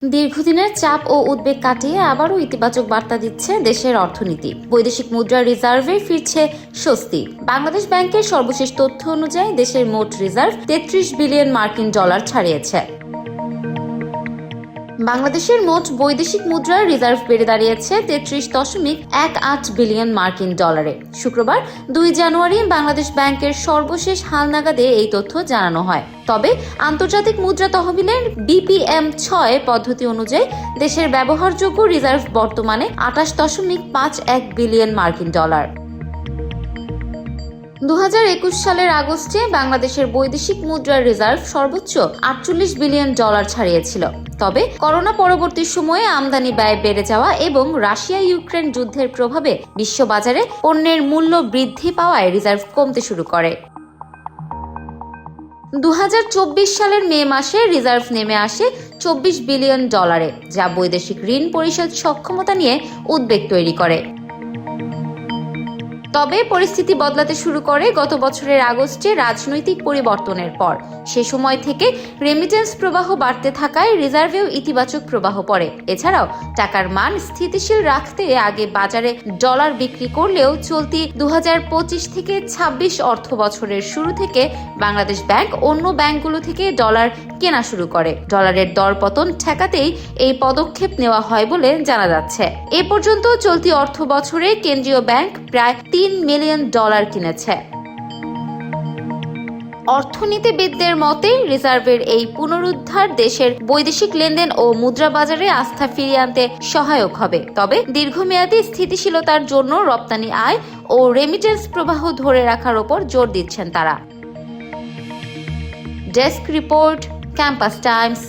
দীর্ঘদিনের চাপ ও উদ্বেগ কাটিয়ে আবারও ইতিবাচক বার্তা দিচ্ছে দেশের অর্থনীতি। বৈদেশিক মুদ্রা রিজার্ভে ফিরছে স্বস্তি। বাংলাদেশ ব্যাংকের সর্বশেষ তথ্য অনুযায়ী দেশের মোট রিজার্ভ 33 বিলিয়ন মার্কিন ডলার ছাড়িয়েছে। বাংলাদেশের মোট বৈদেশিক মুদ্রার রিজার্ভ বেড়ে দাঁড়িয়েছে 33.18 বিলিয়ন মার্কিন ডলারে। শুক্রবার 2 জানুয়ারি বাংলাদেশ ব্যাংকের সর্বশেষ হালনাগাদে এই তথ্য জানানো হয়। তবে আন্তর্জাতিক মুদ্রা তহবিলের BPM-6 পদ্ধতি অনুযায়ী দেশের ব্যবহারযোগ্য রিজার্ভ বর্তমানে 28.51 বিলিয়ন মার্কিন ডলার। 2021 সালের আগস্টে বাংলাদেশের বৈদেশিক মুদ্রার রিজার্ভ সর্বোচ্চ 48 বিলিয়ন ডলার ছাড়িয়েছিল। তবে করোনা পরবর্তী সময়ে আমদানি ব্যয় বেড়ে যাওয়া এবং রাশিয়া ইউক্রেন যুদ্ধের প্রভাবে বিশ্ববাজারে পণ্যের মূল্য বৃদ্ধি পাওয়ায় রিজার্ভ কমতে শুরু করে। 2024 সালের মে মাসে রিজার্ভ নেমে আসে 24 বিলিয়ন ডলারে, যা বৈদেশিক ঋণ পরিশোধ সক্ষমতা নিয়ে উদ্বেগ তৈরি করে। তবে পরিস্থিতি বদলাতে শুরু করে গত বছরের আগস্টে রাজনৈতিক পরিবর্তনের পর। সে সময় থেকে রেমিটেন্স প্রবাহ বাড়তে থাকায় রিজার্ভেও ইতিবাচক প্রবাহ পড়ে। এছাড়াও টাকার মান স্থিতিশীল রাখতে আগে বাজারে ডলার বিক্রি করলেও চলতি 2025 থেকে 26 অর্থ বছরের শুরু থেকে বাংলাদেশ ব্যাংক অন্য ব্যাংকগুলো থেকে ডলার কেনা শুরু করে। ডলারের দরপতন ঠেকাতেই এই পদক্ষেপ নেওয়া হয় বলে জানা যাচ্ছে। এ পর্যন্ত চলতি অর্থ বছরে কেন্দ্রীয় ব্যাংক প্রায় 3 মিলিয়ন ডলার কিনেছে। অর্থনীতিবিদদের মতে রিজার্ভের এই পুনরুদ্ধার দেশের বৈদেশিক লেনদেন ও মুদ্রা বাজারে আস্থা ফিরিয়ে আনতে সহায়ক হবে। তবে দীর্ঘমেয়াদী স্থিতিশীলতার জন্য রপ্তানি আয় ও রেমিটেন্স প্রবাহ ধরে রাখার ওপর জোর দিচ্ছেন তারা। Desk report, campus Times.